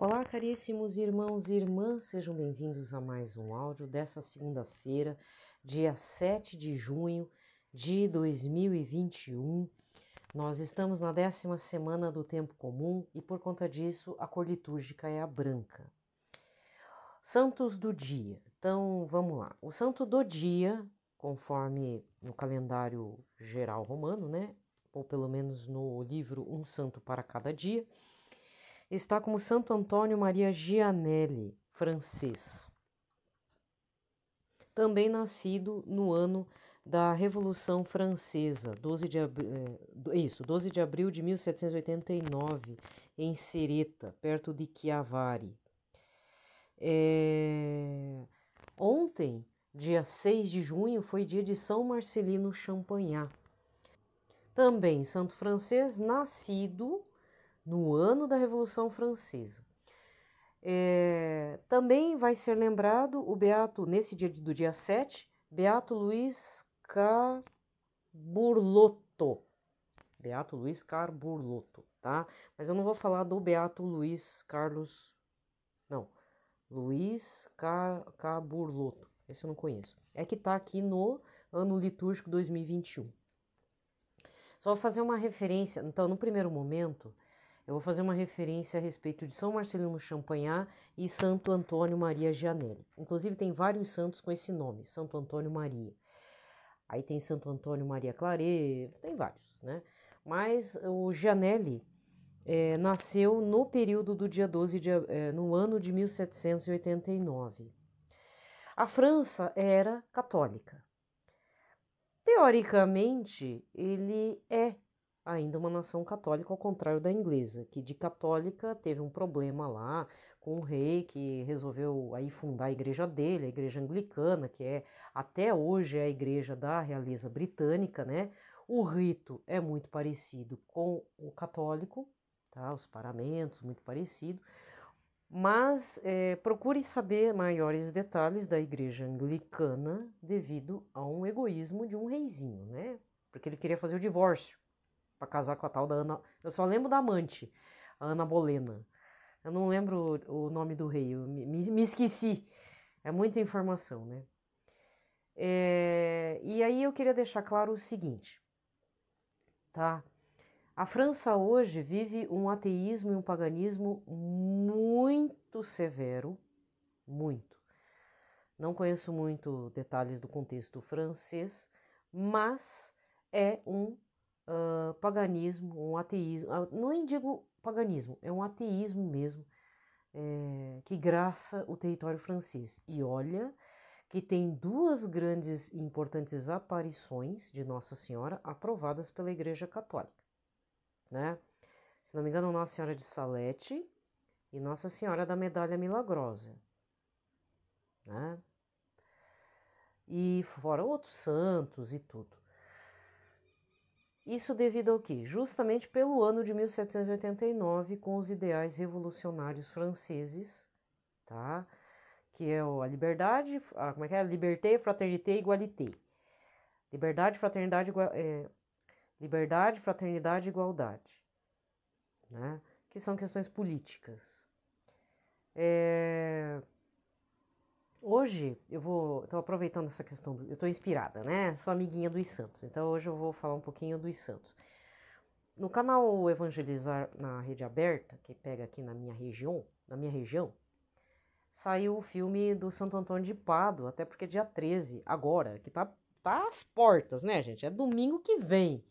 Olá, caríssimos irmãos e irmãs, sejam bem-vindos a mais um áudio dessa segunda-feira, dia 7 de junho de 2021. Nós estamos na 10ª semana do tempo comum e, por conta disso, a cor litúrgica é a branca. Santos do dia. Então, vamos lá. O santo do dia, conforme no calendário geral romano, né? Ou pelo menos no livro Um Santo para Cada Dia, está como Santo Antônio Maria Gianelli, francês. Também nascido no ano da Revolução Francesa, 12 de abril de 1789, em Cereta, perto de Chiavari. Ontem, dia 6 de junho, foi dia de São Marcelino Champagnat. Também santo francês, nascido no ano da Revolução Francesa. Também vai ser lembrado o beato, nesse dia do dia 7, Beato Luiz Carburlotto. Beato Luiz Carburlotto, tá? Mas eu não vou falar do Beato Luiz Carlos, não. Luiz Carburlotto, esse eu não conheço. É que tá aqui no ano litúrgico 2021. Só vou fazer uma referência, então, no primeiro momento, eu vou fazer uma referência a respeito de São Marcelino Champagnat e Santo Antônio Maria Gianelli. Inclusive, tem vários santos com esse nome, Santo Antônio Maria. Aí tem Santo Antônio Maria Claret, tem vários, né? Mas o Gianelli nasceu no período do dia 12, no ano de 1789. A França era católica. Teoricamente, ele é ainda uma nação católica, ao contrário da inglesa, que de católica teve um problema lá com o rei que resolveu aí fundar a igreja dele, a igreja anglicana, que é até hoje a igreja da realeza britânica, né? O rito é muito parecido com o católico, tá? Os paramentos, muito parecido. Mas procure saber maiores detalhes da igreja anglicana devido a um egoísmo de um reizinho, né? Porque ele queria fazer o divórcio para casar com a tal da Ana. Eu só lembro da amante, a Ana Bolena. Eu não lembro o nome do rei, eu me esqueci. É muita informação, né? E aí eu queria deixar claro o seguinte, tá? A França hoje vive um ateísmo e um paganismo muito severo, muito. Não conheço muito detalhes do contexto francês, mas é um paganismo, um ateísmo, não nem digo paganismo, é um ateísmo mesmo, que graça o território francês. E olha que tem duas grandes e importantes aparições de Nossa Senhora aprovadas pela Igreja Católica, né? Se não me engano, Nossa Senhora de Salete e Nossa Senhora da Medalha Milagrosa, né? E fora outros santos e tudo. Isso devido ao quê? Justamente pelo ano de 1789, com os ideais revolucionários franceses, tá? Que é a liberdade, como é que é? Liberté, fraternité, égalité. Liberdade, fraternidade, liberdade, fraternidade e igualdade, né? Que são questões políticas. Hoje estou aproveitando essa questão, eu estou inspirada, né? Sou amiguinha dos santos, então hoje eu vou falar um pouquinho dos santos. No canal Evangelizar na Rede Aberta, que pega aqui na minha região, saiu o filme do Santo Antônio de Pádua, até porque é dia 13, agora, que tá às portas, né, gente? É domingo que vem,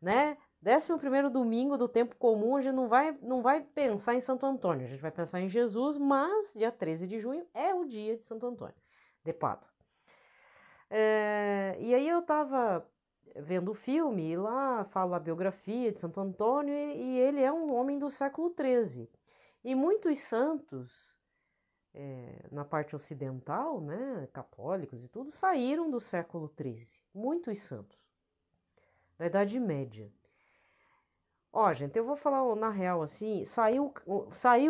né? 11º domingo do tempo comum, a gente não vai pensar em Santo Antônio, a gente vai pensar em Jesus, mas dia 13 de junho é o dia de Santo Antônio de Pádua. E aí eu tava vendo o filme e lá fala a biografia de Santo Antônio e ele é um homem do século XIII. E muitos santos, na parte ocidental, né, católicos e tudo, saíram do século XIII. Muitos santos, da Idade Média. Ó, gente, eu vou falar na real assim, saiu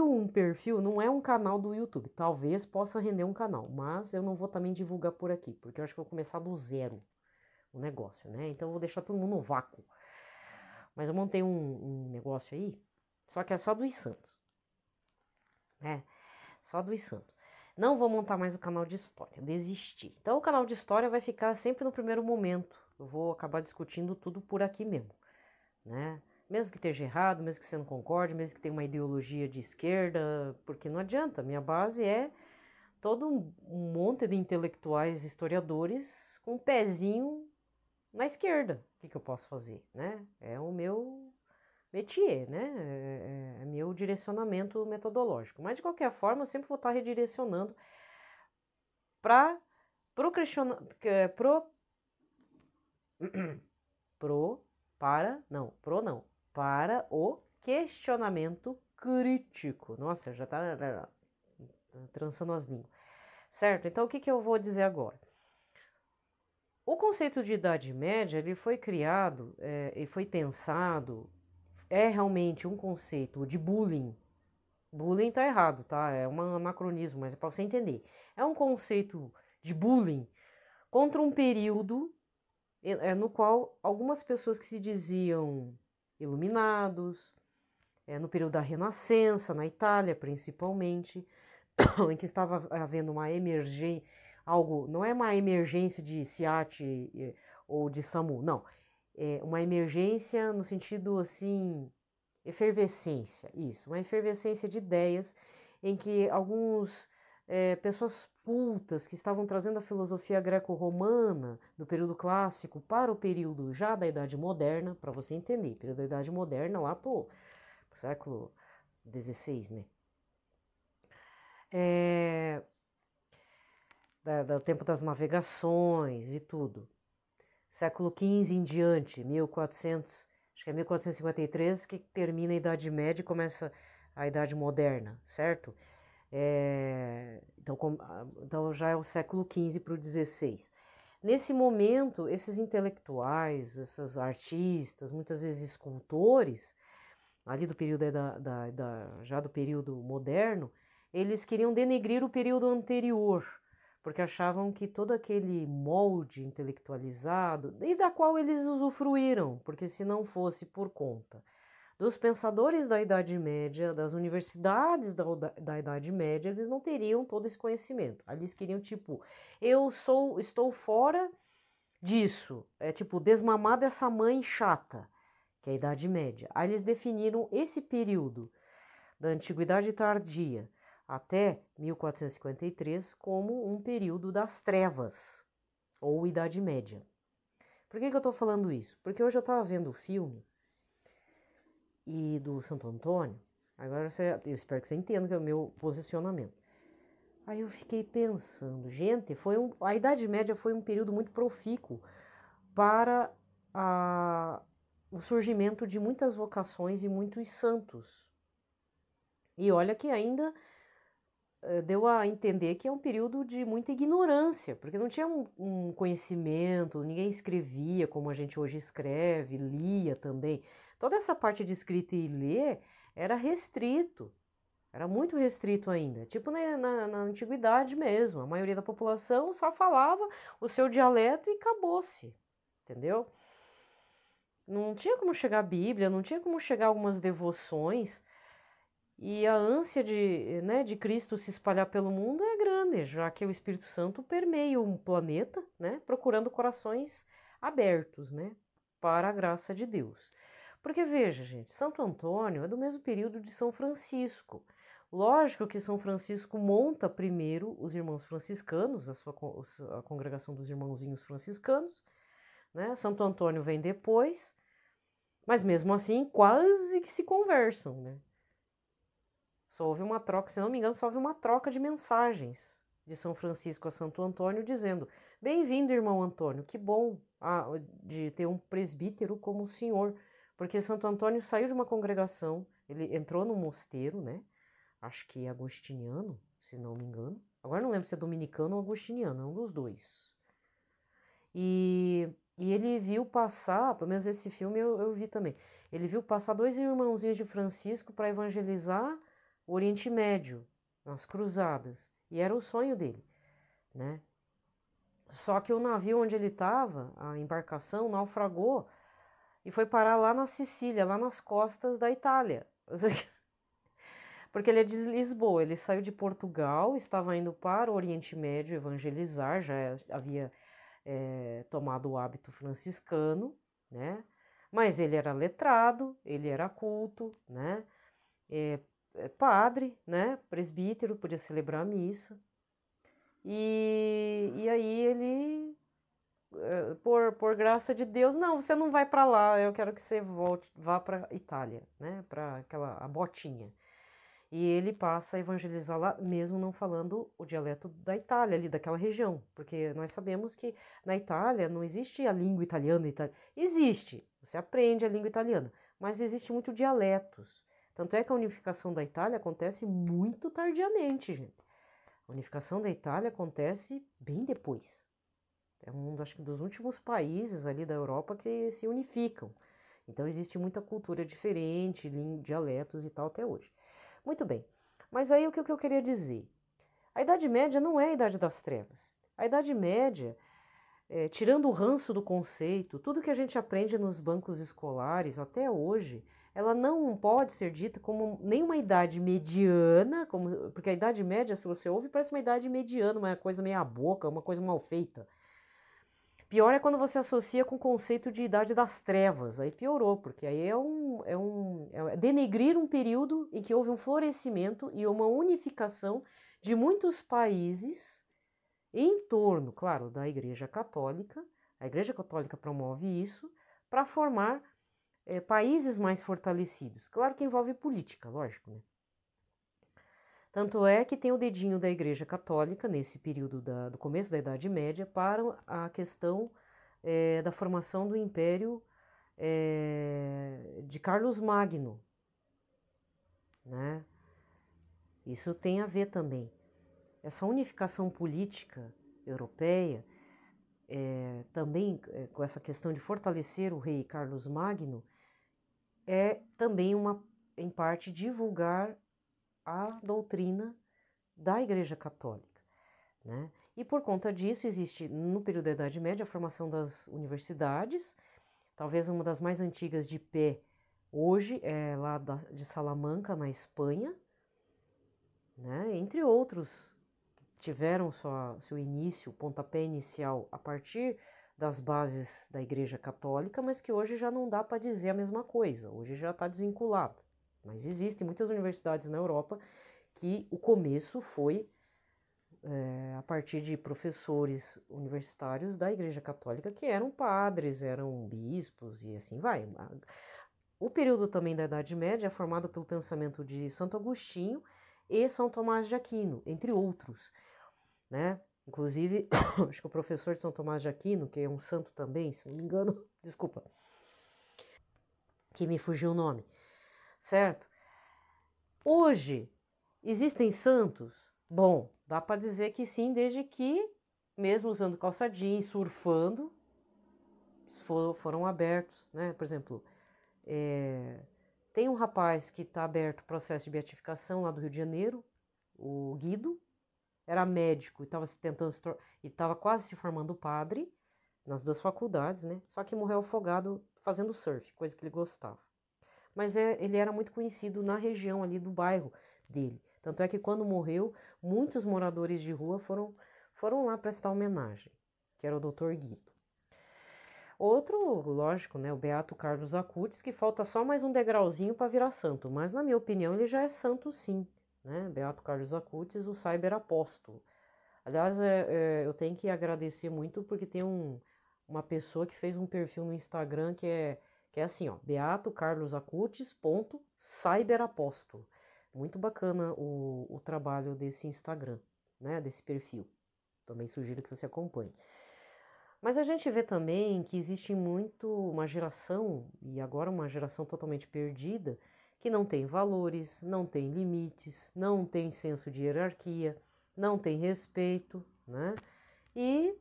um perfil, não é um canal do YouTube, talvez possa render um canal, mas eu não vou também divulgar por aqui, porque eu acho que eu vou começar do zero o negócio, né? Então eu vou deixar todo mundo no vácuo. Mas eu montei um negócio aí, só que é só dos santos. né? Só dos santos. Não vou montar mais o canal de história, desisti. Então o canal de história vai ficar sempre no primeiro momento. Eu vou acabar discutindo tudo por aqui mesmo, né? Mesmo que esteja errado, mesmo que você não concorde, mesmo que tenha uma ideologia de esquerda, porque não adianta. Minha base é todo um monte de intelectuais, historiadores com um pezinho na esquerda. O que eu posso fazer, né? É o meu métier, né? É meu direcionamento metodológico. Mas, de qualquer forma, eu sempre vou estar redirecionando para para o questionamento crítico. Nossa, já tá trançando as línguas. Certo? Então, o que eu vou dizer agora? O conceito de Idade Média, ele foi criado e foi pensado, é realmente um conceito de bullying. Bullying tá errado, tá? É um anacronismo, mas é para você entender. É um conceito de bullying contra um período no qual algumas pessoas que se diziam iluminados, no período da Renascença, na Itália principalmente, em que estava havendo uma emergência, não é uma emergência de SEAT ou de SAMU, não. É uma emergência no sentido assim, efervescência, isso, uma efervescência de ideias em que pessoas cultas que estavam trazendo a filosofia greco-romana do período clássico para o período já da Idade Moderna, para você entender, período da Idade Moderna lá pro século XVI, né? Do tempo das navegações e tudo. Século XV em diante, 1400, acho que é 1453 que termina a Idade Média e começa a Idade Moderna, certo? Então já é o século XV para o XVI. Nesse momento, esses intelectuais, esses artistas, muitas vezes escultores, ali do período já do período moderno, eles queriam denegrir o período anterior, porque achavam que todo aquele molde intelectualizado, e da qual eles usufruíram, porque se não fosse por conta dos pensadores da Idade Média, das universidades da Idade Média, eles não teriam todo esse conhecimento. Eles queriam, tipo, estou fora disso. É tipo, desmamar dessa mãe chata, que é a Idade Média. Aí eles definiram esse período da Antiguidade Tardia até 1453 como um período das trevas, ou Idade Média. Por que eu estou falando isso? Porque hoje eu estava vendo o filme e do Santo Antônio, agora eu espero que você entenda que é o meu posicionamento. Aí eu fiquei pensando, gente, a Idade Média foi um período muito profícuo para o surgimento de muitas vocações e muitos santos. E olha que ainda deu a entender que é um período de muita ignorância, porque não tinha um conhecimento, ninguém escrevia como a gente hoje escreve, lia também. Toda essa parte de escrita e ler era restrito, era muito restrito ainda, tipo na antiguidade mesmo. A maioria da população só falava o seu dialeto e acabou-se, entendeu? Não tinha como chegar a Bíblia, não tinha como chegar algumas devoções. E a ânsia de Cristo se espalhar pelo mundo é grande, já que o Espírito Santo permeia o planeta, né, procurando corações abertos, né, para a graça de Deus. Porque veja, gente, Santo Antônio é do mesmo período de São Francisco. Lógico que São Francisco monta primeiro os irmãos franciscanos, a congregação dos irmãozinhos franciscanos, né? Santo Antônio vem depois, mas mesmo assim quase que se conversam, né? Só houve uma troca, se não me engano, só houve uma troca de mensagens de São Francisco a Santo Antônio, dizendo: bem-vindo, irmão Antônio, que bom de ter um presbítero como o senhor, porque Santo Antônio saiu de uma congregação, ele entrou num mosteiro, né? Acho que é agostiniano, se não me engano. Agora não lembro se é dominicano ou agostiniano, é um dos dois. E ele viu passar, pelo menos esse filme eu vi também, ele viu passar dois irmãozinhos de Francisco para evangelizar o Oriente Médio, nas cruzadas, e era o sonho dele, né? Só que o navio onde ele estava, a embarcação, naufragou e foi parar lá na Sicília, lá nas costas da Itália. Porque ele é de Lisboa, ele saiu de Portugal, estava indo para o Oriente Médio evangelizar, já havia tomado o hábito franciscano, né? Mas ele era letrado, ele era culto, né? Padre, né? Presbítero, podia celebrar a missa. E aí ele, por graça de Deus, não, você não vai para lá, eu quero que você vá para Itália, né? Para a botinha. E ele passa a evangelizar lá, mesmo não falando o dialeto da Itália, ali daquela região, porque nós sabemos que na Itália não existe a língua italiana. Existe, você aprende a língua italiana, mas existe muito dialetos. Tanto é que a unificação da Itália acontece muito tardiamente, gente. A unificação da Itália acontece bem depois. É acho que dos últimos países ali da Europa que se unificam. Então existe muita cultura diferente, dialetos e tal até hoje. Muito bem, mas aí o que eu queria dizer? A Idade Média não é a Idade das Trevas. A Idade Média, tirando o ranço do conceito, tudo que a gente aprende nos bancos escolares até hoje, ela não pode ser dita como nem uma idade mediana, porque a Idade Média, se você ouve, parece uma idade mediana, uma coisa meia boca, uma coisa mal feita. Pior é quando você associa com o conceito de Idade das Trevas, aí piorou, porque aí é denegrir um período em que houve um florescimento e uma unificação de muitos países em torno, claro, da Igreja Católica. A Igreja Católica promove isso para formar países mais fortalecidos. Claro que envolve política, lógico, né? Tanto é que tem o dedinho da Igreja Católica, nesse período do começo da Idade Média, para a questão da formação do Império de Carlos Magno, né? Isso tem a ver também. Essa unificação política europeia, também com essa questão de fortalecer o rei Carlos Magno, é também em parte, divulgar a doutrina da Igreja Católica, né? E por conta disso existe, no período da Idade Média, a formação das universidades, talvez uma das mais antigas de pé hoje é lá de Salamanca, na Espanha, né? Entre outros, tiveram seu início, pontapé inicial, a partir das bases da Igreja Católica, mas que hoje já não dá para dizer a mesma coisa, hoje já está desvinculado. Mas existem muitas universidades na Europa que o começo foi a partir de professores universitários da Igreja Católica que eram padres, eram bispos e assim vai. O período também da Idade Média é formado pelo pensamento de Santo Agostinho e São Tomás de Aquino, entre outros, né? Inclusive, acho que o professor de São Tomás de Aquino, que é um santo também, se não me engano, desculpa, que me fugiu o nome, certo? Hoje, existem santos? Bom, dá para dizer que sim, desde que, mesmo usando calça jeans, surfando, foram abertos, né? Por exemplo, tem um rapaz que está aberto o processo de beatificação lá do Rio de Janeiro, o Guido, era médico e estava estava quase se formando padre nas duas faculdades, né? Só que morreu afogado fazendo surf, coisa que ele gostava. Mas ele era muito conhecido na região ali do bairro dele. Tanto é que quando morreu, muitos moradores de rua foram lá prestar homenagem, que era o Dr. Guido. Outro, lógico, né, o Beato Carlos Acutis, que falta só mais um degrauzinho para virar santo, mas na minha opinião ele já é santo sim, né? Beato Carlos Acutis, o cyberapóstolo. Aliás, eu tenho que agradecer muito porque tem uma pessoa que fez um perfil no Instagram que é assim, ó, Beato Carlos Acutis cyberapóstolo. Muito bacana o trabalho desse Instagram, né, desse perfil. Também sugiro que você acompanhe. Mas a gente vê também que existe uma geração, e agora uma geração totalmente perdida, que não tem valores, não tem limites, não tem senso de hierarquia, não tem respeito, né? E,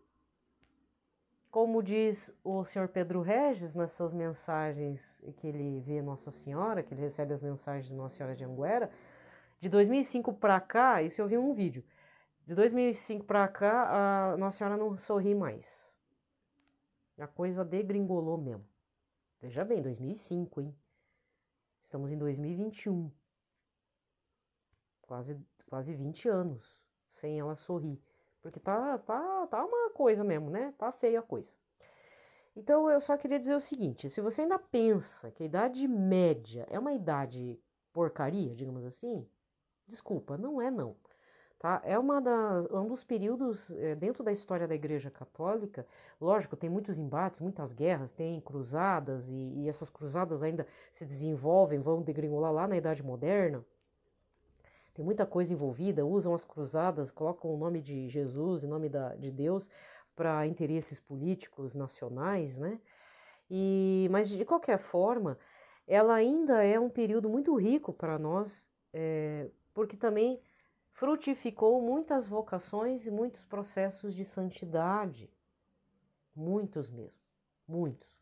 como diz o senhor Pedro Regis nas suas mensagens que ele vê Nossa Senhora, que ele recebe as mensagens de Nossa Senhora de Anguera, de 2005 para cá, isso eu vi um vídeo, de 2005 para cá, a Nossa Senhora não sorri mais. A coisa degringolou mesmo. Veja bem, 2005, hein? Estamos em 2021. quase 20 anos sem ela sorrir. Porque tá uma coisa mesmo, né? Tá feia a coisa. Então, eu só queria dizer o seguinte, se você ainda pensa que a idade média é uma idade porcaria, digamos assim, desculpa, não é não. Tá? É um dos períodos dentro da história da Igreja Católica, lógico, tem muitos embates, muitas guerras, tem cruzadas, e essas cruzadas ainda se desenvolvem, vão degringolar lá na Idade Moderna. Tem muita coisa envolvida, usam as cruzadas, colocam o nome de Jesus, o nome de Deus, para interesses políticos nacionais, né? Mas, de qualquer forma, ela ainda é um período muito rico para nós, porque também frutificou muitas vocações e muitos processos de santidade. Muitos mesmo. Muitos.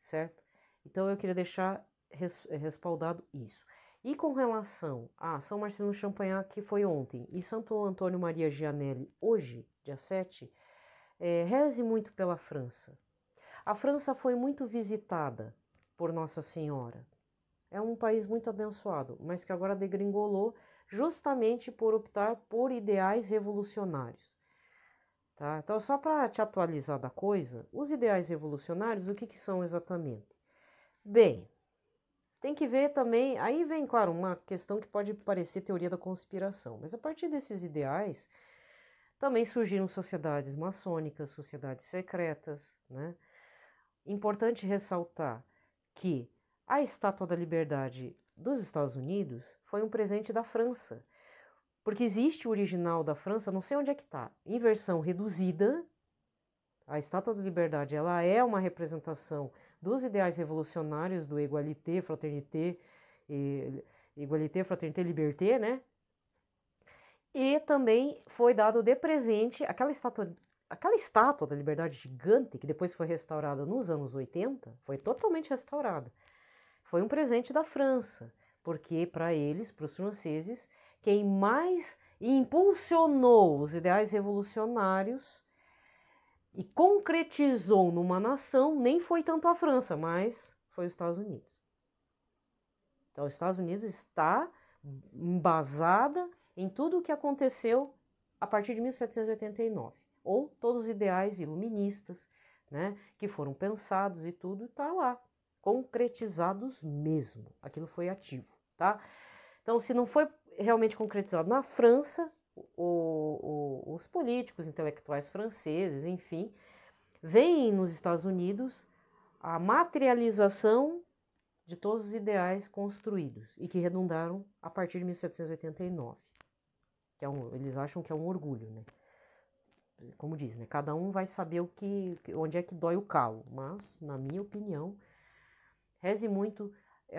Certo? Então, eu queria deixar respaldado isso. E com relação a São Marcelino Champagnat, que foi ontem, e Santo Antônio Maria Gianelli, hoje, dia 7, reze muito pela França. A França foi muito visitada por Nossa Senhora. É um país muito abençoado, mas que agora degringolou justamente por optar por ideais revolucionários. Tá? Então, só para te atualizar da coisa, os ideais revolucionários, o que são exatamente? Bem, tem que ver também, aí vem, claro, uma questão que pode parecer teoria da conspiração, mas a partir desses ideais também surgiram sociedades maçônicas, sociedades secretas, né? Importante ressaltar que a Estátua da Liberdade dos Estados Unidos foi um presente da França, porque existe o original da França, não sei onde é que está, em versão reduzida. A Estátua da Liberdade, ela é uma representação dos ideais revolucionários do égalité, fraternité, liberté, né? E também foi dado de presente aquela estátua da Liberdade gigante, que depois foi restaurada nos anos 80, foi totalmente restaurada. Foi um presente da França, porque para eles, para os franceses, quem mais impulsionou os ideais revolucionários e concretizou numa nação nem foi tanto a França, mas foi os Estados Unidos. Então, os Estados Unidos está embasada em tudo o que aconteceu a partir de 1789, ou todos os ideais iluministas, né, que foram pensados e tudo está lá, concretizados mesmo. Aquilo foi ativo, tá? Então, se não foi realmente concretizado na França, os políticos, intelectuais franceses, enfim, veem nos Estados Unidos a materialização de todos os ideais construídos e que redundaram a partir de 1789. Eles acham que é um orgulho, né? Como diz, né? Cada um vai saber onde é que dói o calo, mas, na minha opinião, reze muito,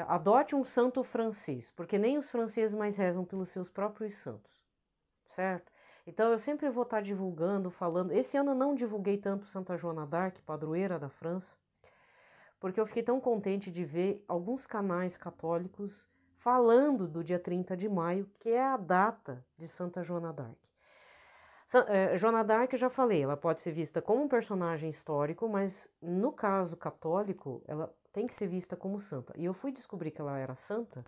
adote um santo francês, porque nem os franceses mais rezam pelos seus próprios santos, certo? Então, eu sempre vou estar divulgando, falando. Esse ano eu não divulguei tanto Santa Joana d'Arc, padroeira da França, porque eu fiquei tão contente de ver alguns canais católicos falando do dia 30 de maio, que é a data de Santa Joana d'Arc. Joana d'Arc, eu já falei, ela pode ser vista como um personagem histórico, mas no caso católico, ela tem que ser vista como santa. E eu fui descobrir que ela era santa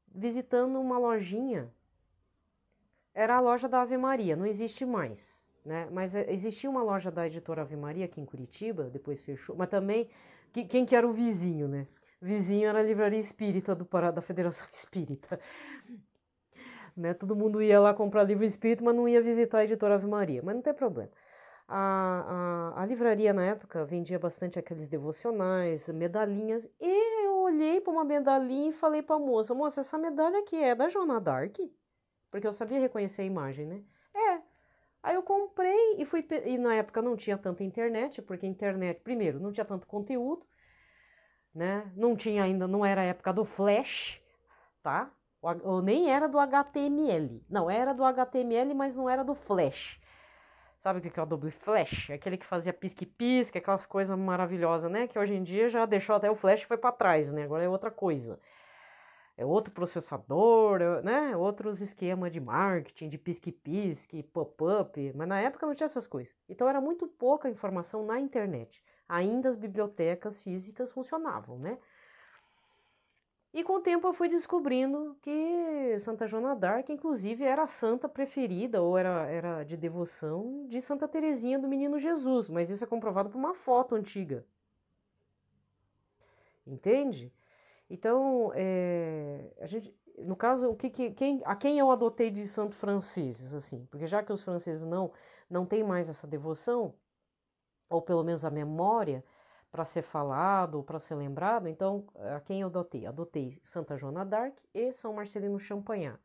visitando uma lojinha. Era a loja da Ave Maria, não existe mais, né? Mas existia uma loja da editora Ave Maria aqui em Curitiba, depois fechou, mas também, quem que era o vizinho, né? O vizinho era a Livraria Espírita da Federação Espírita. Né? Todo mundo ia lá comprar livro espírita, mas não ia visitar a editora Ave Maria, mas não tem problema. A livraria na época vendia bastante aqueles devocionais, medalhinhas, e eu olhei para uma medalhinha e falei para a moça, essa medalha aqui é da Joana d'Arc? Porque eu sabia reconhecer a imagem, né? Aí eu comprei e na época não tinha tanta internet, porque internet, primeiro, não tinha tanto conteúdo, né? Não era a época do Flash, tá? Ou nem era do HTML. Não, era do HTML, mas não era do Flash. Sabe o que é o Adobe Flash? Aquele que fazia pisque-pisque, aquelas coisas maravilhosas, né? Que hoje em dia já deixou até o Flash e foi para trás, né? Agora é outra coisa. É outro processador, né? Outros esquemas de marketing, de pisque-pisque, pop-up. Mas na época não tinha essas coisas. Então era muito pouca informação na internet. Ainda as bibliotecas físicas funcionavam, né? E com o tempo eu fui descobrindo que Santa Joana d'Arc, inclusive, era a santa preferida, ou era de devoção, de Santa Teresinha do Menino Jesus, mas isso é comprovado por uma foto antiga. Entende? Então, no caso, a quem eu adotei de santo franceses, assim? Porque já que os franceses não têm mais essa devoção, ou pelo menos a memória, para ser falado ou para ser lembrado, então a quem eu adotei? Adotei Santa Joana d'Arc e São Marcelino Champagnat.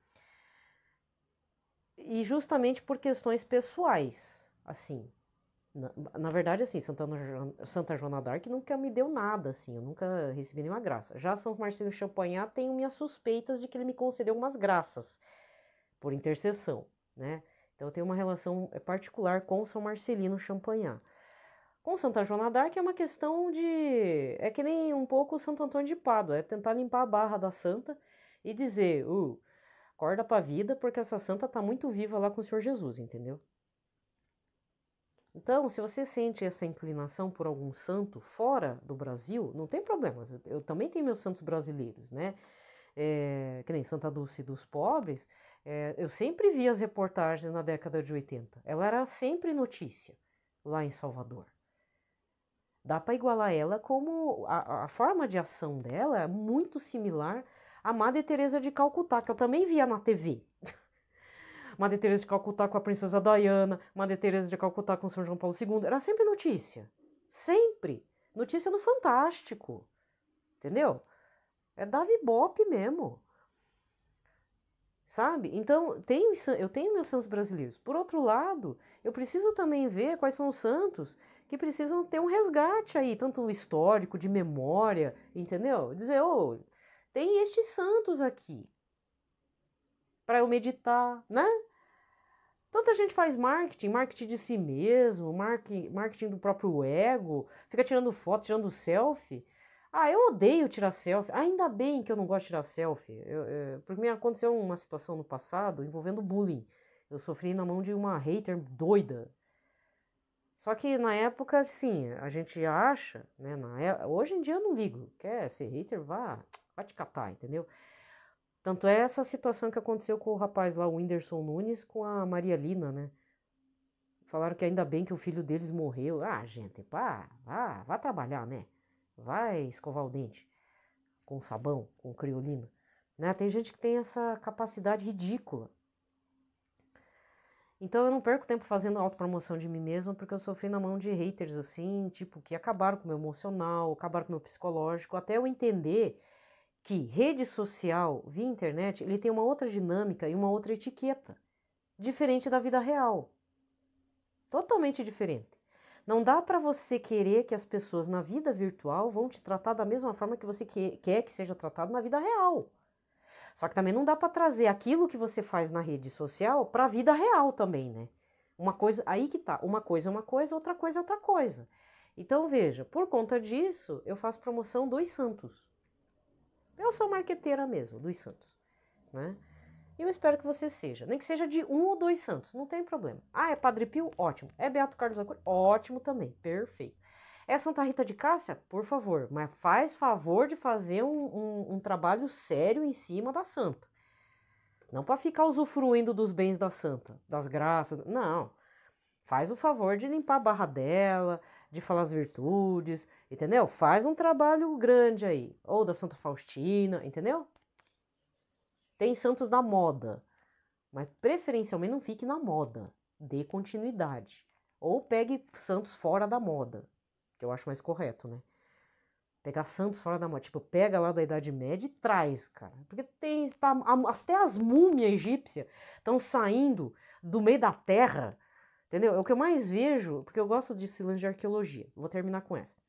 E justamente por questões pessoais, assim. Na verdade, assim, Santa Joana d'Arc nunca me deu nada, assim, eu nunca recebi nenhuma graça. Já São Marcelino Champagnat, tenho minhas suspeitas de que ele me concedeu umas graças, por intercessão, né? Então eu tenho uma relação particular com São Marcelino Champagnat. Com Santa Joana d'Arc é uma questão de... É que nem um pouco o Santo Antônio de Pádua, é tentar limpar a barra da santa e dizer, acorda pra vida, porque essa santa tá muito viva lá com o Senhor Jesus, entendeu? Então, se você sente essa inclinação por algum santo fora do Brasil, não tem problema. Eu também tenho meus santos brasileiros, né? Que nem Santa Dulce dos Pobres, eu sempre vi as reportagens na década de 80. Ela era sempre notícia lá em Salvador. Dá para igualar ela como a forma de ação dela é muito similar à Madre Teresa de Calcutá, que eu também via na TV. Madre Teresa de Calcutá com a Princesa Diana, Madre Teresa de Calcutá com São João Paulo II, era sempre notícia. Sempre. Notícia no Fantástico. Entendeu? É Dava Ibope mesmo. Sabe? Então, eu tenho meus santos brasileiros. Por outro lado, eu preciso também ver quais são os santos que precisam ter um resgate aí, tanto histórico, de memória, entendeu? Dizer, tem estes santos aqui para eu meditar, né? Tanta gente faz marketing de si mesmo, marketing do próprio ego, fica tirando foto, tirando selfie. Eu odeio tirar selfie. Ainda bem que eu não gosto de tirar selfie. Porque me aconteceu uma situação no passado envolvendo bullying. Eu sofri na mão de uma hater doida. Só que na época, sim, a gente acha, né? Hoje em dia eu não ligo. Quer ser hater? Vá te catar, entendeu? Tanto é essa situação que aconteceu com o rapaz lá, o Whindersson Nunes, com a Maria Lina, né? Falaram que ainda bem que o filho deles morreu. Gente, vá trabalhar, né? Vai escovar o dente com sabão, com criolina. Né? Tem gente que tem essa capacidade ridícula. Então eu não perco tempo fazendo autopromoção de mim mesma, porque eu sofri na mão de haters assim, tipo, que acabaram com o meu emocional, acabaram com o meu psicológico, até eu entender que rede social, via internet, ele tem uma outra dinâmica e uma outra etiqueta, diferente da vida real. Totalmente diferente. Não dá para você querer que as pessoas na vida virtual vão te tratar da mesma forma que você quer que seja tratado na vida real. Só que também não dá para trazer aquilo que você faz na rede social para a vida real também, né? Uma coisa, aí que tá, uma coisa é uma coisa, outra coisa é outra coisa. Então veja, por conta disso, eu faço promoção dos santos. Eu sou marqueteira mesmo, dos santos, né? E eu espero que você seja, nem que seja de 1 ou 2 santos, não tem problema. É Padre Pio? Ótimo. É Beato Carlos da Cunha? Ótimo também, perfeito. É Santa Rita de Cássia? Por favor, mas faz favor de fazer um trabalho sério em cima da santa. Não para ficar usufruindo dos bens da santa, das graças, não. Faz o favor de limpar a barra dela, de falar as virtudes, entendeu? Faz um trabalho grande aí. Ou da Santa Faustina, entendeu? Tem santos da moda, mas preferencialmente não fique na moda. Dê continuidade. Ou pegue santos fora da moda, que eu acho mais correto, né? Pegar santos fora da moda. Tipo, pega lá da Idade Média e traz, cara. Porque até as múmias egípcias estão saindo do meio da terra. Entendeu? É o que eu mais vejo, porque eu gosto de lance de arqueologia. Vou terminar com essa.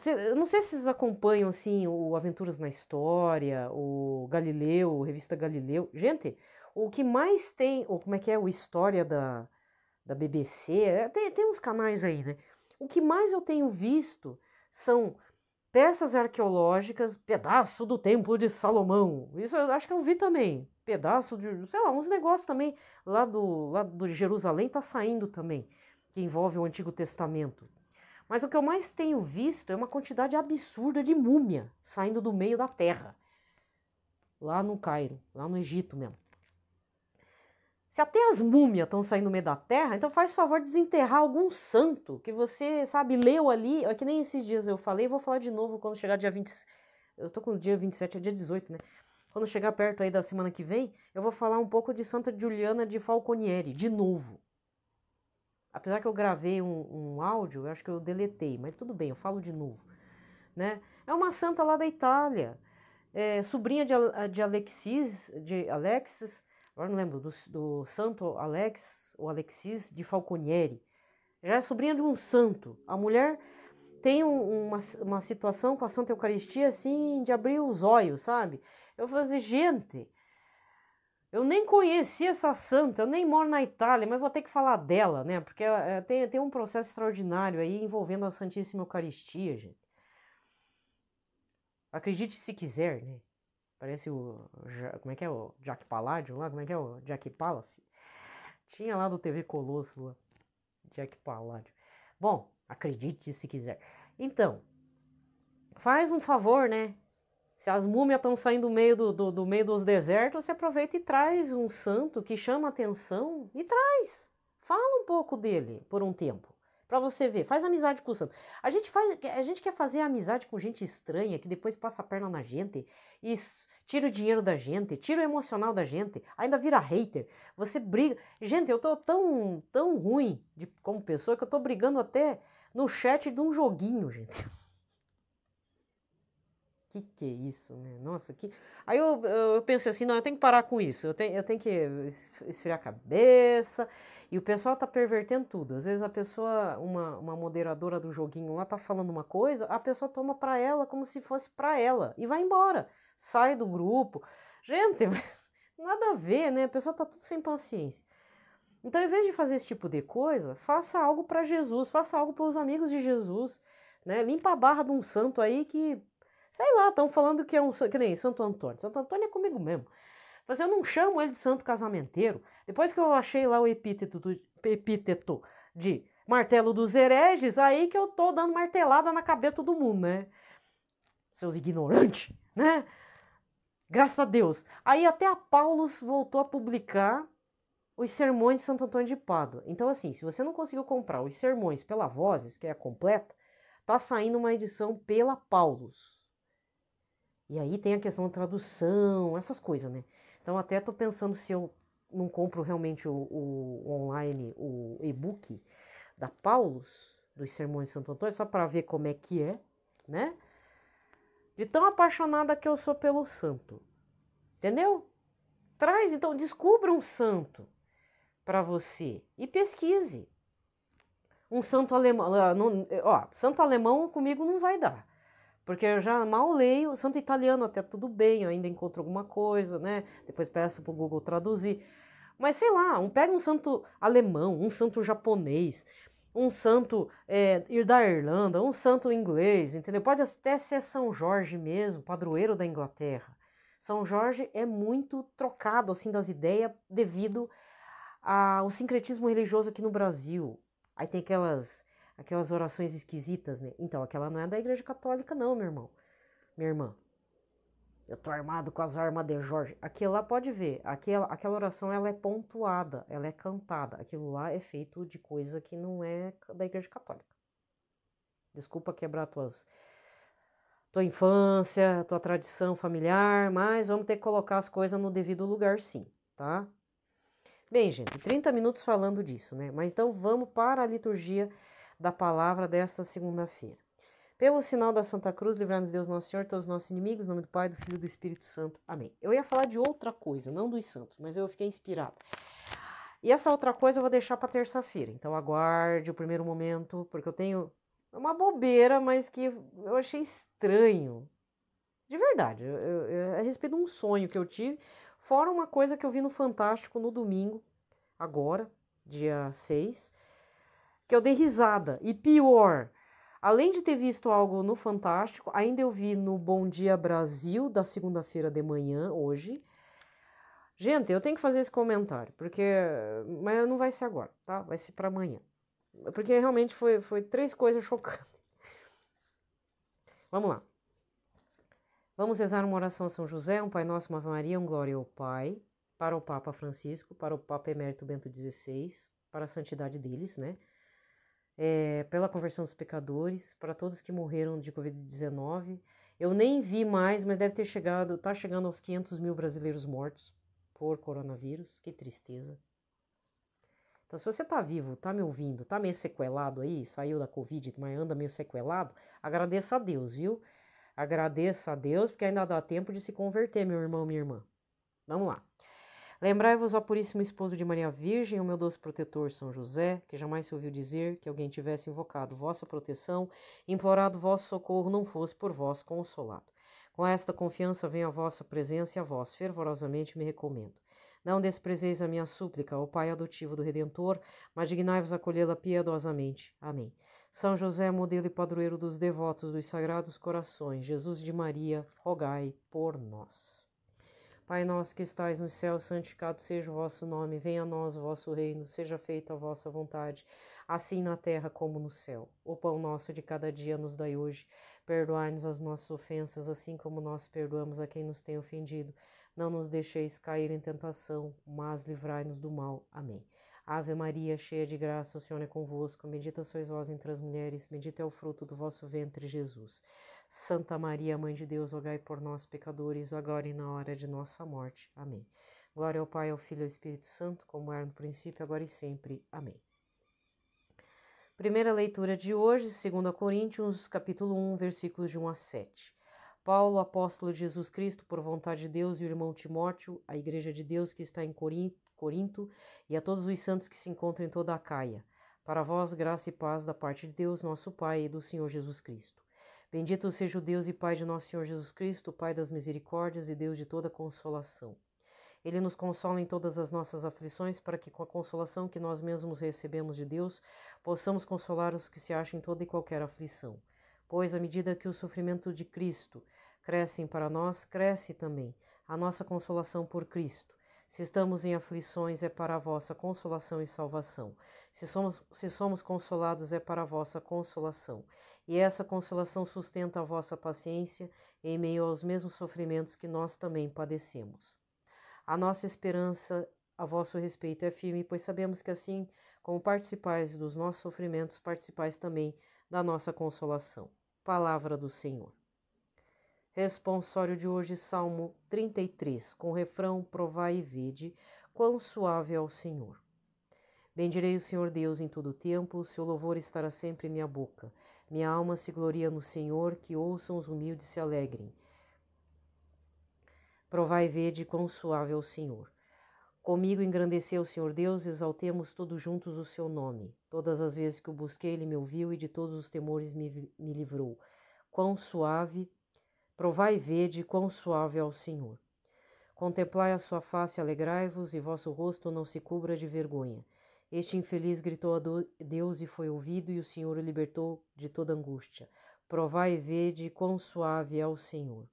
Eu não sei se vocês acompanham, assim, o Aventuras na História, o Galileu, Revista Galileu. Gente, o que mais tem, ou como é que é, o História da BBC, tem uns canais aí, né? O que mais eu tenho visto são peças arqueológicas, pedaço do Templo de Salomão. Isso eu acho que eu vi também. Pedaço de, sei lá, uns negócios também lá do Jerusalém tá saindo também, que envolve o Antigo Testamento. Mas o que eu mais tenho visto é uma quantidade absurda de múmia saindo do meio da terra. Lá no Cairo, lá no Egito mesmo. Se até as múmias estão saindo do meio da terra, então faz favor de desenterrar algum santo que você, sabe, leu ali. É que nem esses dias eu falei, vou falar de novo quando chegar dia 20. Eu tô com o dia 27, é dia 18, né? Quando chegar perto aí da semana que vem, eu vou falar um pouco de Santa Giuliana de Falconieri, de novo. Apesar que eu gravei um áudio, eu acho que eu deletei, mas tudo bem, eu falo de novo, né? É uma santa lá da Itália, sobrinha de Alexis, agora não lembro, do santo Alex, ou Alexis de Falconieri. Já é sobrinha de um santo. A mulher tem uma situação com a Santa Eucaristia, assim, de abrir os olhos, sabe? Eu falei assim, gente, eu nem conheci essa santa, eu nem moro na Itália, mas vou ter que falar dela, né? Porque tem um processo extraordinário aí envolvendo a Santíssima Eucaristia, gente. Acredite se quiser, né? Parece como é que é o Jack Palladio lá? Como é que é o Jack Palace? Tinha lá do TV Colosso lá, Jack Palladio. Bom, acredite se quiser. Então, faz um favor, né? Se as múmias estão saindo do meio dos desertos, você aproveita e traz um santo que chama atenção e traz. Fala um pouco dele por um tempo, para você ver. Faz amizade com o santo. A gente quer fazer amizade com gente estranha que depois passa a perna na gente e tira o dinheiro da gente, tira o emocional da gente, ainda vira hater. Você briga. Gente, eu tô tão ruim como pessoa que eu tô brigando até no chat de um joguinho, gente. Que é isso, né? Nossa, que... Aí eu pensei assim, não, eu tenho que parar com isso, eu tenho que esfriar a cabeça, e o pessoal tá pervertendo tudo. Às vezes a pessoa, uma moderadora do joguinho lá tá falando uma coisa, a pessoa toma pra ela como se fosse pra ela, e vai embora, sai do grupo. Gente, nada a ver, né? A pessoa tá tudo sem paciência. Então, em vez de fazer esse tipo de coisa, faça algo pra Jesus, faça algo pelos amigos de Jesus, né? Limpa a barra de um santo aí que... Sei lá, estão falando que é que nem Santo Antônio. Santo Antônio é comigo mesmo. Mas eu não chamo ele de santo casamenteiro. Depois que eu achei lá o epíteto de martelo dos hereges, aí que eu tô dando martelada na cabeça do mundo, né? Seus ignorantes, né? Graças a Deus. Aí até a Paulus voltou a publicar os sermões de Santo Antônio de Pádua. Então, assim, se você não conseguiu comprar os sermões pela Vozes, que é a completa, tá saindo uma edição pela Paulus. E aí tem a questão da tradução, essas coisas, né? Então até tô pensando se eu não compro realmente o online, o e-book da Paulus, dos Sermões de Santo Antônio, só para ver como é que é, né? De tão apaixonada que eu sou pelo santo. Entendeu? Traz, então, descubra um santo para você e pesquise. Um santo alemão, santo alemão comigo não vai dar. Porque eu já mal leio, santo italiano até tudo bem, eu ainda encontro alguma coisa, né? Depois peço pro Google traduzir. Mas sei lá, pega um santo alemão, um santo japonês, um santo ir da Irlanda, um santo inglês, entendeu? Pode até ser São Jorge mesmo, padroeiro da Inglaterra. São Jorge é muito trocado assim das ideias devido ao sincretismo religioso aqui no Brasil. Aí tem aquelas orações esquisitas, né? Então, aquela não é da Igreja Católica não, meu irmão. Minha irmã. Eu tô armado com as armas de Jorge. Aquilo lá pode ver. Aquela oração, ela é pontuada, ela é cantada. Aquilo lá é feito de coisa que não é da Igreja Católica. Desculpa quebrar tua infância, tua tradição familiar, mas vamos ter que colocar as coisas no devido lugar sim, tá? Bem, gente, 30 minutos falando disso, né? Mas então vamos para a liturgia da palavra desta segunda-feira. Pelo sinal da Santa Cruz, livrai-nos Deus Nosso Senhor, todos os nossos inimigos, em nome do Pai, do Filho e do Espírito Santo. Amém. Eu ia falar de outra coisa, não dos santos, mas eu fiquei inspirada. E essa outra coisa eu vou deixar para terça-feira. Então aguarde o primeiro momento, porque eu tenho uma bobeira, mas que eu achei estranho. De verdade, a respeito de um sonho que eu tive, fora uma coisa que eu vi no Fantástico no domingo, agora, dia 6, que eu dei risada. E pior, além de ter visto algo no Fantástico, ainda eu vi no Bom Dia Brasil, da segunda-feira de manhã, hoje. Gente, eu tenho que fazer esse comentário, mas não vai ser agora, tá? Vai ser para amanhã. porque realmente foi 3 coisas chocantes. Vamos lá. Vamos rezar uma oração a São José, um Pai Nosso, uma Ave Maria, um Glória ao Pai, para o Papa Francisco, para o Papa Emérito Bento XVI, para a santidade deles, né? Pela conversão dos pecadores, para todos que morreram de Covid-19. Eu nem vi mais, mas deve ter chegado, tá chegando aos 500 mil brasileiros mortos por coronavírus. Que tristeza. Então, se você tá vivo, tá me ouvindo, tá meio sequelado aí, saiu da Covid, mas anda meio sequelado, agradeça a Deus, viu? Agradeça a Deus, porque ainda dá tempo de se converter, meu irmão, minha irmã. Vamos lá. Lembrai-vos, ó Puríssimo Esposo de Maria Virgem, o meu doce protetor São José, que jamais se ouviu dizer que alguém tivesse invocado vossa proteção, implorado vosso socorro, não fosse por vós consolado. Com esta confiança venho à vossa presença e a vós fervorosamente me recomendo. Não desprezeis a minha súplica, ó Pai adotivo do Redentor, mas dignai-vos acolhê-la piedosamente. Amém. São José, modelo e padroeiro dos devotos dos Sagrados Corações, Jesus de Maria, rogai por nós. Pai nosso que estais no céu, santificado seja o vosso nome, venha a nós o vosso reino, seja feita a vossa vontade, assim na terra como no céu. O pão nosso de cada dia nos dai hoje, perdoai-nos as nossas ofensas, assim como nós perdoamos a quem nos tem ofendido. Não nos deixeis cair em tentação, mas livrai-nos do mal. Amém. Ave Maria, cheia de graça, o Senhor é convosco, bendita sois vós entre as mulheres, bendito é o fruto do vosso ventre, Jesus. Santa Maria, Mãe de Deus, rogai por nós, pecadores, agora e na hora de nossa morte. Amém. Glória ao Pai, ao Filho e ao Espírito Santo, como era no princípio, agora e sempre. Amém. Primeira leitura de hoje, 2 Coríntios, capítulo 1, versículos de 1 a 7. Paulo, apóstolo de Jesus Cristo, por vontade de Deus, e o irmão Timóteo, a igreja de Deus que está em Corinto, e a todos os santos que se encontram em toda a Acaia. Para vós, graça e paz da parte de Deus, nosso Pai, e do Senhor Jesus Cristo. Bendito seja o Deus e Pai de nosso Senhor Jesus Cristo, Pai das misericórdias e Deus de toda consolação. Ele nos consola em todas as nossas aflições, para que com a consolação que nós mesmos recebemos de Deus, possamos consolar os que se acham em toda e qualquer aflição. Pois, à medida que o sofrimento de Cristo crescem para nós, cresce também a nossa consolação por Cristo. Se estamos em aflições, é para a vossa consolação e salvação. Se somos consolados, é para a vossa consolação. E essa consolação sustenta a vossa paciência em meio aos mesmos sofrimentos que nós também padecemos. A nossa esperança a vosso respeito é firme, pois sabemos que assim como participais dos nossos sofrimentos, participais também da nossa consolação. Palavra do Senhor. Responsório de hoje, Salmo 33, com o refrão Provai e vede, quão suave é o Senhor. Bendirei o Senhor Deus em todo o tempo, o seu louvor estará sempre em minha boca. Minha alma se gloria no Senhor, que ouçam os humildes se alegrem. Provai e vede, quão suave é o Senhor. Comigo engrandeceu o Senhor Deus, exaltemos todos juntos o seu nome. Todas as vezes que o busquei, ele me ouviu e de todos os temores me livrou. Quão suave, provai e vede, quão suave é o Senhor. Contemplai a sua face, alegrai-vos, e vosso rosto não se cubra de vergonha. Este infeliz gritou a Deus e foi ouvido, e o Senhor o libertou de toda angústia. Provai e vede, quão suave é o Senhor.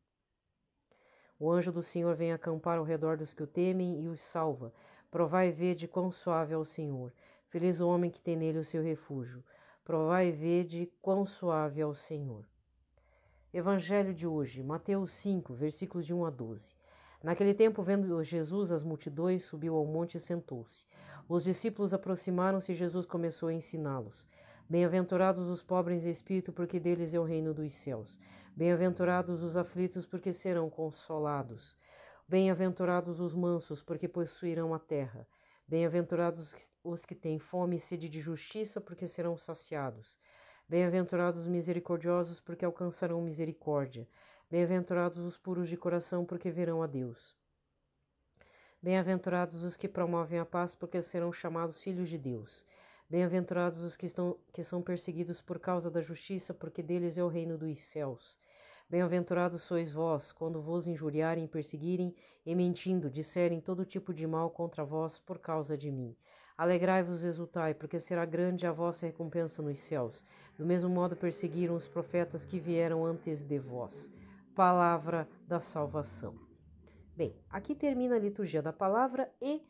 O anjo do Senhor vem acampar ao redor dos que o temem e os salva. Provai e vede quão suave é o Senhor. Feliz o homem que tem nele o seu refúgio. Provai e vede quão suave é o Senhor. Evangelho de hoje, Mateus 5, versículos de 1 a 12. Naquele tempo, vendo Jesus as multidões, subiu ao monte e sentou-se. Os discípulos aproximaram-se e Jesus começou a ensiná-los. Bem-aventurados os pobres em espírito, porque deles é o reino dos céus. Bem-aventurados os aflitos, porque serão consolados. Bem-aventurados os mansos, porque possuirão a terra. Bem-aventurados os que têm fome e sede de justiça, porque serão saciados. Bem-aventurados os misericordiosos, porque alcançarão misericórdia. Bem-aventurados os puros de coração, porque verão a Deus. Bem-aventurados os que promovem a paz, porque serão chamados filhos de Deus. Bem-aventurados os que são perseguidos por causa da justiça, porque deles é o reino dos céus. Bem-aventurados sois vós, quando vos injuriarem e perseguirem, e mentindo, disserem todo tipo de mal contra vós por causa de mim. Alegrai-vos e exultai, porque será grande a vossa recompensa nos céus. Do mesmo modo perseguiram os profetas que vieram antes de vós. Palavra da salvação. Bem, aqui termina a liturgia da palavra e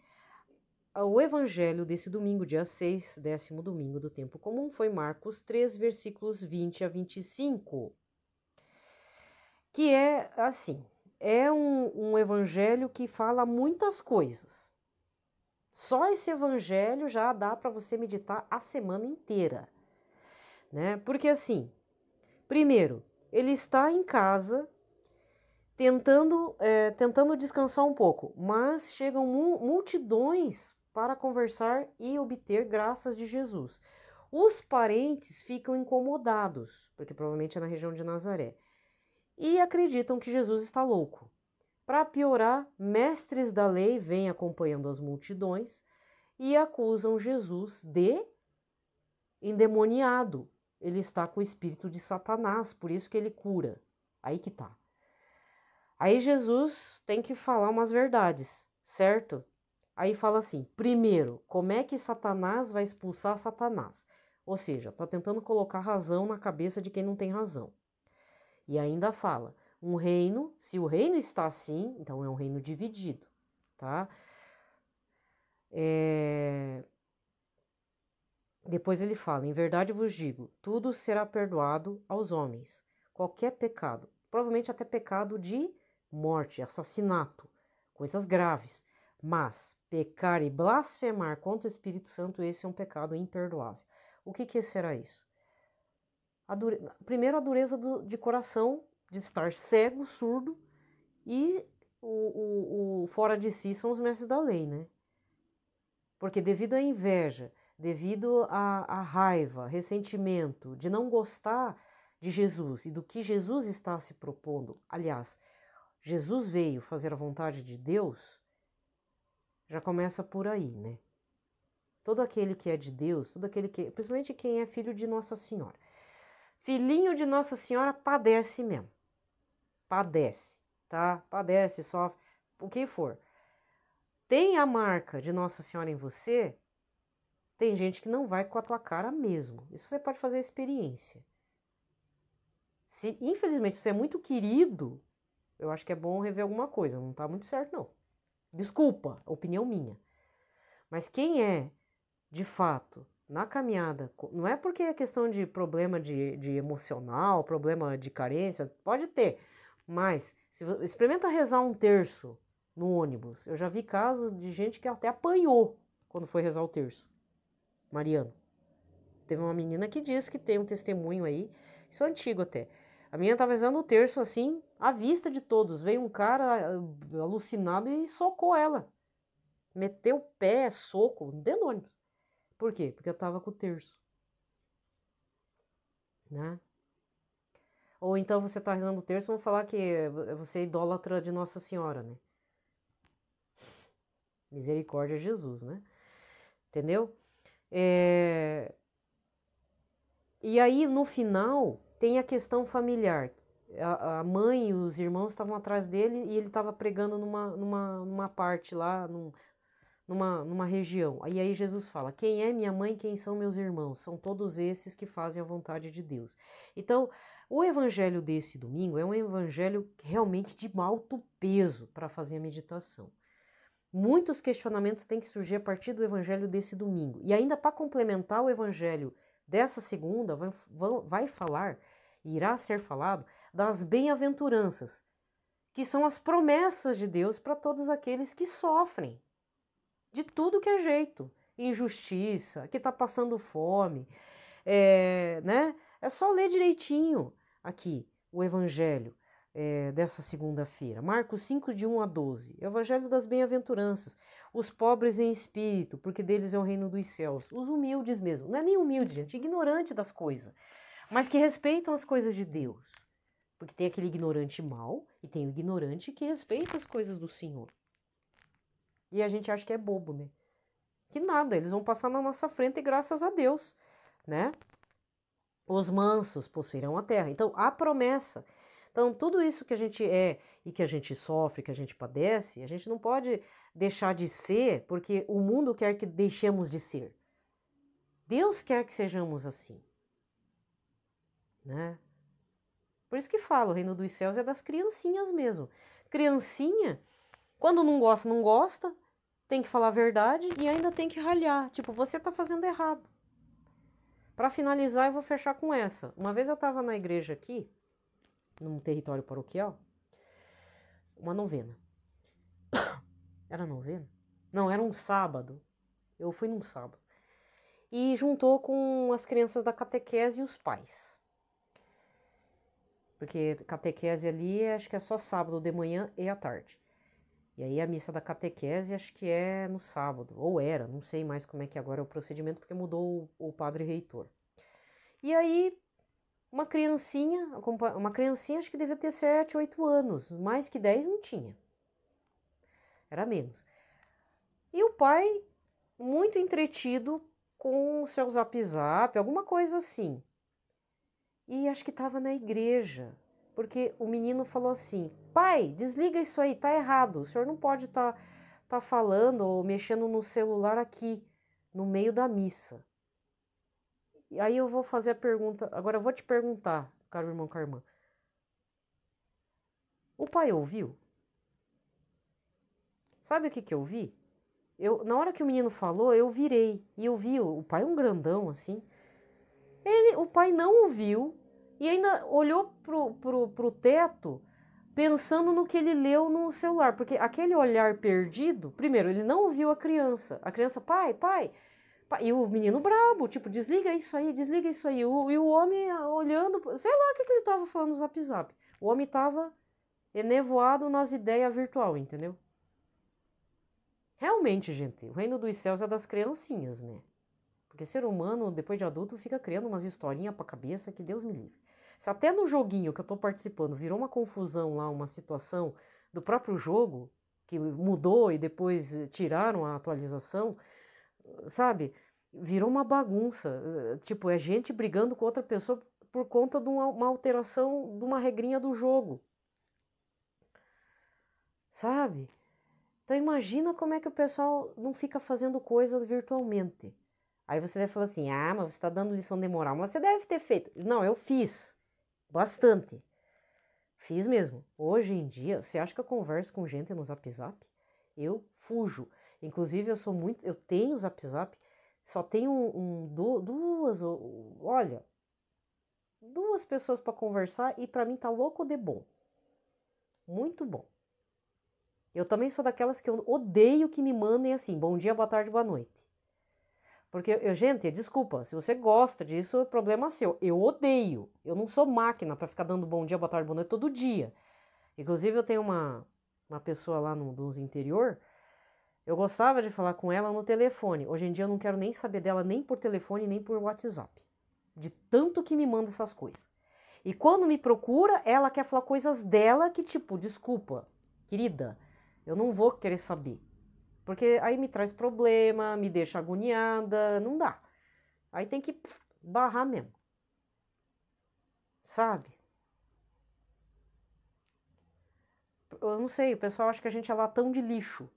o evangelho desse domingo, dia 6, 10º domingo do tempo comum, foi Marcos 3, versículos 20 a 25, que é assim, é um evangelho que fala muitas coisas. Só esse evangelho já dá para você meditar a semana inteira, né? Porque assim, primeiro, ele está em casa tentando descansar um pouco, mas chegam multidões para conversar e obter graças de Jesus. Os parentes ficam incomodados, porque provavelmente é na região de Nazaré, e acreditam que Jesus está louco. Para piorar, mestres da lei vêm acompanhando as multidões e acusam Jesus de endemoniado. Ele está com o espírito de Satanás, por isso que ele cura. Aí que tá. Aí Jesus tem que falar umas verdades, certo? Aí fala assim, primeiro, como é que Satanás vai expulsar Satanás? Ou seja, tá tentando colocar razão na cabeça de quem não tem razão. E ainda fala, um reino, se o reino está assim, então é um reino dividido, tá? Depois ele fala, em verdade vos digo, tudo será perdoado aos homens, qualquer pecado, provavelmente até pecado de morte, assassinato, coisas graves, mas pecar e blasfemar contra o Espírito Santo, esse é um pecado imperdoável. O que será isso? Primeiro, a dureza de coração, de estar cego, surdo, e o fora de si são os mestres da lei, né? Porque devido à inveja, devido à raiva, ressentimento, de não gostar de Jesus e do que Jesus está se propondo, aliás, Jesus veio fazer a vontade de Deus, já começa por aí, né? Todo aquele que é de Deus, todo aquele que, principalmente quem é filho de Nossa Senhora. Filhinho de Nossa Senhora padece mesmo. Padece, tá? Padece, sofre, o que for. Tem a marca de Nossa Senhora em você, tem gente que não vai com a tua cara mesmo. Isso você pode fazer experiência. Se, infelizmente, você é muito querido, eu acho que é bom rever alguma coisa. Não tá muito certo, não. Desculpa, opinião minha. Mas quem é, de fato, na caminhada, não é porque é questão de problema de emocional, problema de carência, pode ter. Mas, se experimenta rezar um terço no ônibus. Eu já vi casos de gente que até apanhou quando foi rezar o terço. Mariano. Teve uma menina que disse que tem um testemunho aí, isso é antigo até. A menina estava rezando o terço assim, à vista de todos. Veio um cara alucinado e socou ela. Meteu o pé, soco, dentro do ônibus. Por quê? Porque eu estava com o terço. Né? Ou então você está rezando o terço, vão falar que você é idólatra de Nossa Senhora, né? Misericórdia de Jesus, né? Entendeu? E aí, no final, tem a questão familiar. A mãe e os irmãos estavam atrás dele e ele estava pregando numa parte lá, numa região. Aí Jesus fala, quem é minha mãe, quem são meus irmãos? São todos esses que fazem a vontade de Deus. Então, o evangelho desse domingo é um evangelho realmente de alto peso para fazer a meditação. Muitos questionamentos têm que surgir a partir do evangelho desse domingo. E ainda para complementar o evangelho dessa segunda, vai falar, irá ser falado, das bem-aventuranças, que são as promessas de Deus para todos aqueles que sofrem de tudo que é jeito, injustiça, que está passando fome, né? É só ler direitinho aqui o evangelho dessa segunda-feira. Marcos 5, de 1 a 12. Evangelho das bem-aventuranças. Os pobres em espírito, porque deles é o reino dos céus. Os humildes mesmo. Não é nem humilde, gente, ignorante das coisas. Mas que respeitam as coisas de Deus. Porque tem aquele ignorante mau e tem o ignorante que respeita as coisas do Senhor. E a gente acha que é bobo, né? Que nada, eles vão passar na nossa frente graças a Deus, né? Os mansos possuirão a terra. Então, a promessa. Então, tudo isso que a gente é e que a gente sofre, que a gente padece, a gente não pode deixar de ser porque o mundo quer que deixemos de ser. Deus quer que sejamos assim, né? Por isso que fala, o reino dos céus é das criancinhas mesmo. Criancinha, quando não gosta, não gosta, tem que falar a verdade e ainda tem que ralhar. Tipo, você tá fazendo errado. Para finalizar, eu vou fechar com essa. Uma vez eu tava na igreja aqui, num território paroquial, uma novena. Era novena? Não, era um sábado. Eu fui num sábado. E juntou com as crianças da catequese e os pais. Porque catequese ali, acho que é só sábado de manhã e à tarde. E aí a missa da catequese acho que é no sábado, ou era, não sei mais como é que agora é o procedimento, porque mudou o padre reitor. E aí uma criancinha acho que devia ter 7, 8 anos, mais que 10 não tinha. Era menos. E o pai, muito entretido com o seu zap, alguma coisa assim. E acho que estava na igreja, porque o menino falou assim: pai, desliga isso aí, tá errado, o senhor não pode tá falando ou mexendo no celular aqui, no meio da missa. E aí eu vou fazer a pergunta, agora eu vou te perguntar, caro irmão Carmã. O pai ouviu? Sabe o que eu vi? Na hora que o menino falou, eu virei e eu vi o pai um grandão assim. O pai não ouviu e ainda olhou pro teto pensando no que ele leu no celular, porque aquele olhar perdido, primeiro, ele não ouviu a criança, pai, e o menino brabo, tipo, desliga isso aí, e o homem olhando, sei lá o que ele tava falando no zap. O homem tava enevoado nas ideias virtual, entendeu? Realmente, gente, o reino dos céus é das criancinhas, né? Porque ser humano, depois de adulto, fica criando umas historinhas pra cabeça que Deus me livre. Se até no joguinho que eu tô participando virou uma confusão lá, uma situação do próprio jogo, que mudou e depois tiraram a atualização, sabe? Virou uma bagunça. Tipo, é gente brigando com outra pessoa por conta de uma alteração de uma regrinha do jogo. Sabe? Então imagina como é que o pessoal não fica fazendo coisas virtualmente. Aí você deve falar assim, mas você está dando lição de moral. Mas você deve ter feito. Não, eu fiz. Bastante. Fiz mesmo. Hoje em dia, você acha que eu converso com gente no Zap Zap? Eu fujo. Inclusive, eu tenho o Zap Zap, só tenho duas pessoas para conversar e para mim tá louco de bom. Muito bom. Eu também sou daquelas que eu odeio que me mandem assim, bom dia, boa tarde, boa noite. Porque, gente, desculpa, se você gosta disso, é problema seu. Eu odeio. Eu não sou máquina para ficar dando bom dia, boa tarde, boa noite todo dia. Inclusive, eu tenho uma pessoa lá dos interior, eu gostava de falar com ela no telefone. Hoje em dia eu não quero nem saber dela nem por telefone, nem por WhatsApp. De tanto que me manda essas coisas. E quando me procura, ela quer falar coisas dela que, tipo, desculpa, querida, eu não vou querer saber. Porque aí me traz problema, me deixa agoniada, não dá. Aí tem que barrar mesmo. Sabe? Eu não sei, o pessoal acha que a gente é latão de lixo.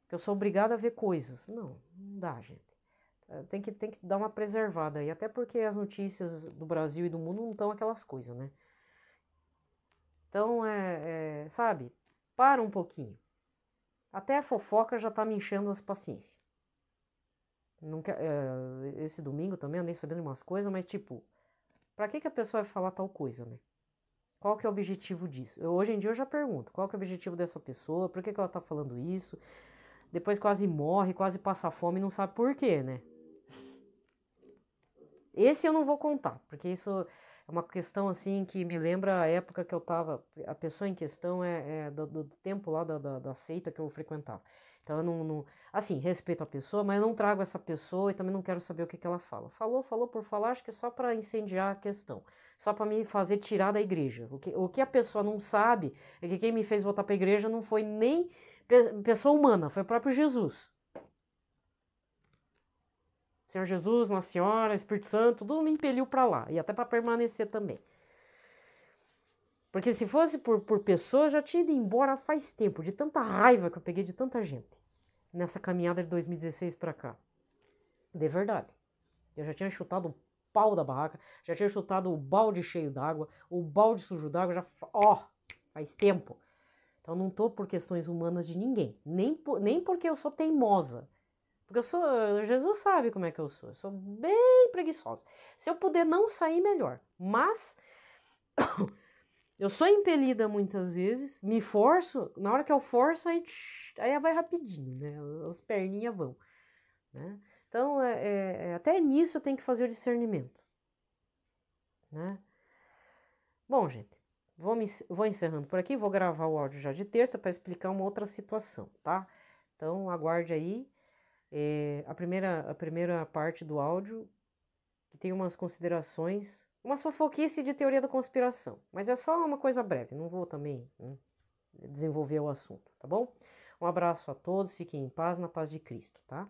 Que eu sou obrigada a ver coisas. Não dá, gente. Tem que dar uma preservada aí. Até porque as notícias do Brasil e do mundo não estão aquelas coisas, né? Então, sabe? Para um pouquinho. Até a fofoca já tá me enchendo as paciências. Esse domingo também andei sabendo umas coisas, mas tipo, pra que a pessoa vai falar tal coisa, né? Qual que é o objetivo disso? Hoje em dia eu já pergunto, qual que é o objetivo dessa pessoa? Por que ela tá falando isso? Depois quase morre, quase passa fome e não sabe por quê, né? Esse eu não vou contar, porque isso é uma questão assim que me lembra a época que eu tava. A pessoa em questão é do tempo lá da seita que eu frequentava. Então eu não. Assim, respeito a pessoa, mas eu não trago essa pessoa e também não quero saber o que ela fala. Falou por falar, acho que é só para incendiar a questão. Só para me fazer tirar da igreja. O que a pessoa não sabe é que quem me fez voltar para a igreja não foi nem pessoa humana, foi o próprio Jesus. Senhor Jesus, Nossa Senhora, Espírito Santo, tudo me impeliu para lá. E até para permanecer também. Porque se fosse por pessoa, eu já tinha ido embora faz tempo. De tanta raiva que eu peguei de tanta gente. Nessa caminhada de 2016 para cá. De verdade. Eu já tinha chutado o pau da barraca. Já tinha chutado o balde cheio d'água. O balde sujo d'água. Faz tempo. Então, não tô por questões humanas de ninguém, nem porque eu sou teimosa. Porque Jesus sabe como é que eu sou bem preguiçosa. Se eu puder não sair, melhor. Mas eu sou impelida muitas vezes, me forço, na hora que eu forço, aí vai rapidinho, né? As perninhas vão, né? Então, até nisso eu tenho que fazer o discernimento, né? Bom, gente, vou encerrando por aqui, vou gravar o áudio já de terça para explicar uma outra situação, tá? Então, aguarde aí. A primeira parte do áudio, que tem umas considerações, uma fofoquice de teoria da conspiração, mas é só uma coisa breve, não vou também desenvolver o assunto, tá bom? Um abraço a todos, fiquem em paz, na paz de Cristo, tá?